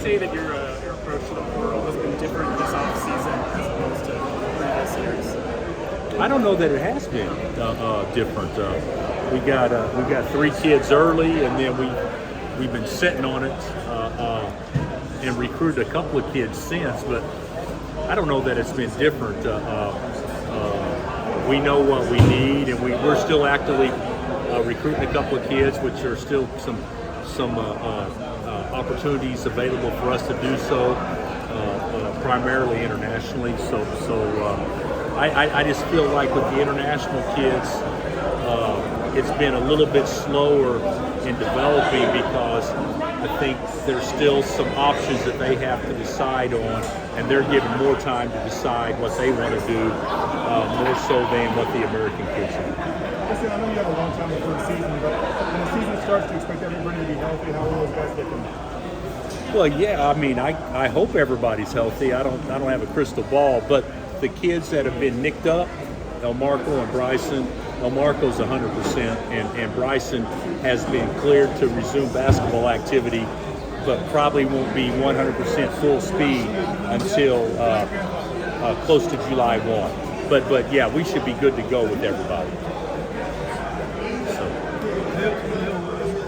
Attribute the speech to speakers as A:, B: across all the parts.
A: say that your approach to the portal has been different this offseason as opposed to previous years?
B: I don't know that it has been different. We got 3 kids early, and then we've been sitting on it and recruited a couple of kids since. But I don't know that it's been different. We know what we need, and we're still actively recruiting a couple of kids, which are still some opportunities available for us to do so, primarily internationally. I just feel like with the international kids, it's been a little bit slower in developing because I think there's still some options that they have to decide on, and they're given more time to decide what they want to do, more so than what the American kids do.
C: Listen, I know you have a long time before the season, but when the season starts, do you expect everybody to be healthy? How will those guys get them?
B: Well, yeah, I mean, I hope everybody's healthy. I don't have a crystal ball, but the kids that have been nicked up, Elmarco and Bryson, Elmarco's 100%, and Bryson has been cleared to resume basketball activity, but probably won't be 100% full speed until close to July 1. But yeah, we should be good to go with everybody.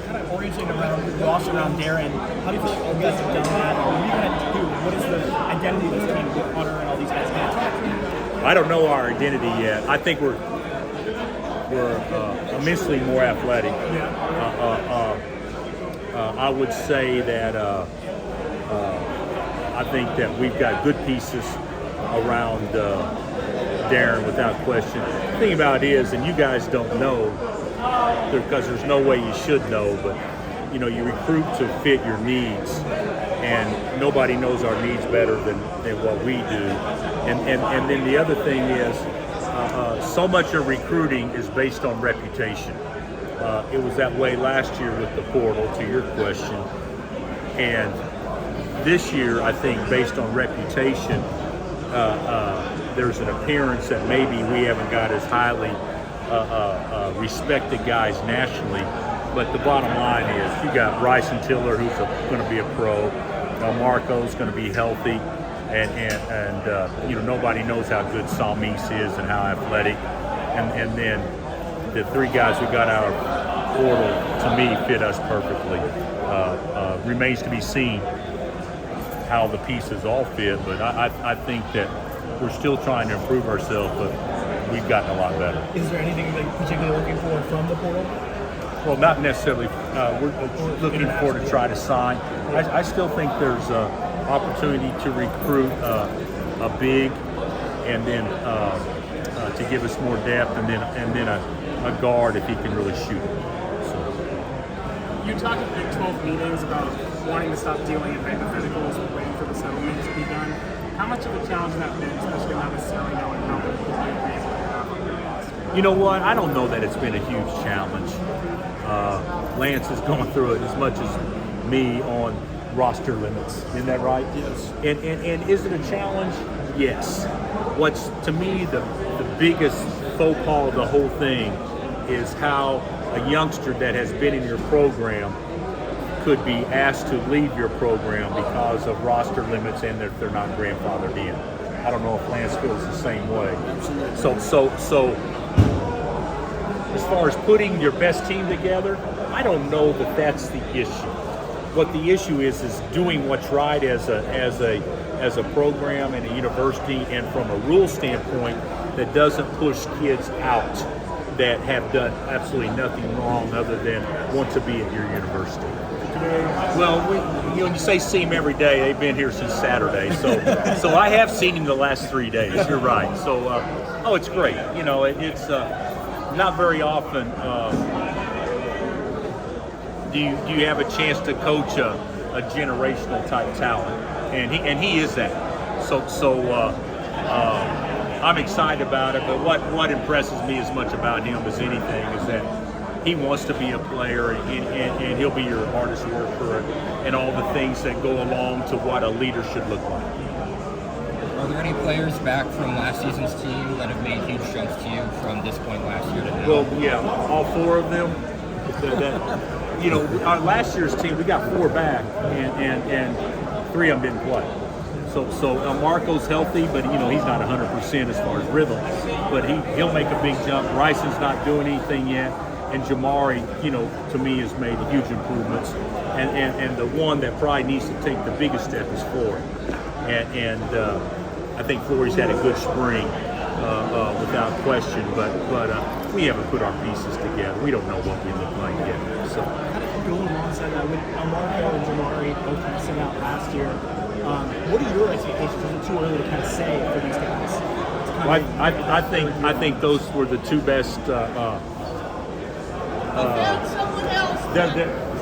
D: Kind of orienting around the roster around Darren, how do you feel like all guys have done that? What are you going to do? What is the identity of this team with Hunter and all these guys?
B: I don't know our identity yet. I think we're immensely more athletic. I would say that I think that we've got good pieces around Darren without question. The thing about it is, and you guys don't know, because there's no way you should know, but you recruit to fit your needs, and nobody knows our needs better than what we do. And then the other thing is, so much of recruiting is based on reputation. It was that way last year with the portal, to your question. And this year, I think, based on reputation, there's an appearance that maybe we haven't got as highly respected guys nationally. But the bottom line is, you got Bryson Tiller, who's going to be a pro. Marco's going to be healthy. And nobody knows how good Salmis is and how athletic. And then the 3 guys who got out of portal, to me, fit us perfectly. Remains to be seen how the pieces all fit, but I think that we're still trying to improve ourselves, but we've gotten a lot better.
D: Is there anything that you're particularly looking for from the portal?
B: Well, not necessarily. We're looking for to try to sign. I still think there's opportunity to recruit a big, and then to give us more depth, and then a guard if he can really shoot.
A: You talked at Big 12 meetings about wanting to stop dealing in hypotheticals and waiting for the settlement to be done. How much of a challenge has that been, especially not necessarily knowing how many people you have on your roster?
B: You know what? I don't know that it's been a huge challenge. Lance has gone through it as much as me on roster limits. Isn't that right?
C: Yes.
B: And is it a challenge? Yes. What's, to me, the biggest faux pas of the whole thing is how a youngster that has been in your program could be asked to leave your program because of roster limits and that they're not grandfathered in. I don't know if Lance feels the same way. So as far as putting your best team together, I don't know that that's the issue. What the issue is doing what's right as a program and a university, and from a rule standpoint that doesn't push kids out that have done absolutely nothing wrong other than want to be at your university. Well, you say see him every day. They've been here since Saturday, so I have seen him the last 3 days. You're right. So, it's great. It's not very often do you have a chance to coach a generational type talent, and he is that. So I'm excied about it. But what impresses me as much about him as anything is that he wants to be a player, and he'll be your hardest worker, and all the things that go along to what a leader should look like.
E: Are there any players back from last season's team that have made huge jumps to you from this point last year to now?
B: Well, yeah, all 4 of them. Our last year's team, we got 4 back, and 3 of them didn't play. So Marco's healthy, but he's not 100% as far as rhythm. But he'll make a big jump. Ryson's not doing anything yet, and Jamari, to me, has made huge improvements. And the one that probably needs to take the biggest step is Flory. And I think Flory's had a good spring, without question. But we haven't put our pieces together. We don't know what we look like yet. So
D: Going alongside that, with Marco and Jamari both kind of sent out last year, what are your expectations? Is it too early to kind of say for these guys?
B: I think those were the two best.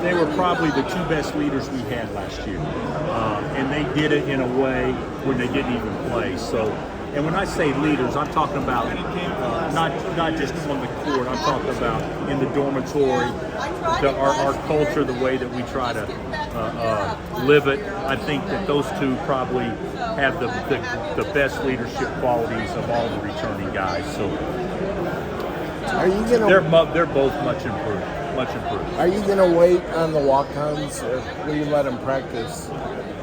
B: They were probably the two best leaders we had last year, and they did it in a way where they didn't even play. So, and when I say leaders, I'm talking about not just on the court. I'm talking about in the dormitory, our culture, the way that we try to live it. I think that those two probably have the best leadership qualities of all the returning guys. So,
F: Are you gonna?
B: they're both much improved.
F: Are you gonna wait on the walk-ons, or will you let them practice?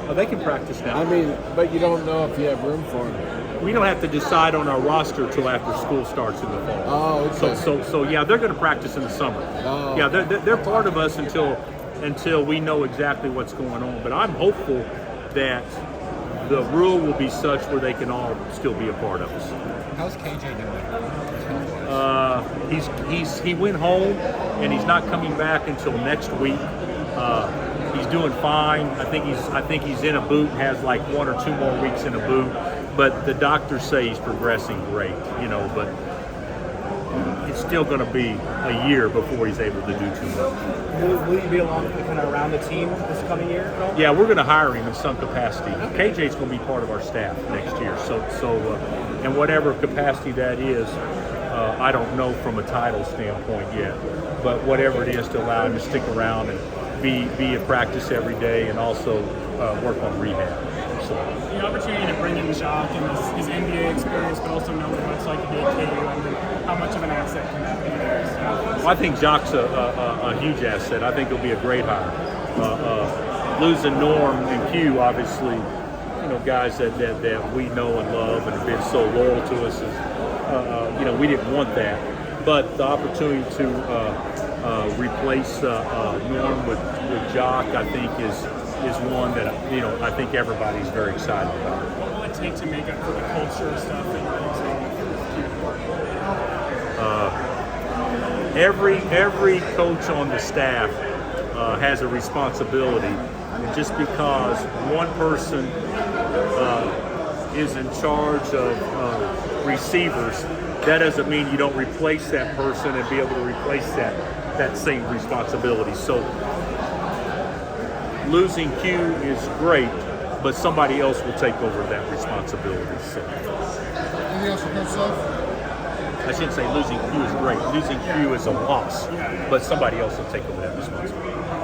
B: Oh, they can practice now.
F: I mean, but you don't know if you have room for them.
B: We don't have to decide on our roster till after school starts in the fall.
F: Oh, okay.
B: So yeah, they're going to practice in the summer.
F: Oh.
B: Yeah, they're part of us until we know exactly what's going on. But I'm hopeful that the rule will be such where they can all still be a part of us.
E: How's KJ doing?
B: He went home and he's not coming back until next week. He's doing fine. I think he's in a boot, has like 1 or 2 more weeks in a boot. But the doctors say he's progressing great, but it's still going to be a year before he's able to do too much.
D: Will you be along kind of around the team this coming year at all?
B: Yeah, we're going to hire him in some capacity. KJ's going to be part of our staff next year. So in whatever capacity that is, I don't know from a title standpoint yet. But whatever it is, to allow him to stick around and be at practice every day and also work on rehab. So.
A: The opportunity to bring in Jacques and his NBA experience, but also know what it's like to be at KU. I mean, how much of an asset can that be there?
B: Well, I think Jacques a huge asset. I think he'll be a great hire. Losing Norm and Q, obviously, guys that we know and love and have been so loyal to us. We didn't want that, but the opportunity to replace Norm with Jacques, I think, is one that I think everybody's very excited about.
A: What will it take to make up for the culture stuff that you're using?
B: Every coach on the staff has a responsibility, and just because one person is in charge of receivers, that doesn't mean you don't replace that person and be able to replace that same responsibility. So losing Q is great, but somebody else will take over that responsibility. So.
G: Anything else for Coach Self?
B: I shouldn't say losing Q is great. Losing Q is a loss, but somebody else will take over that responsibility.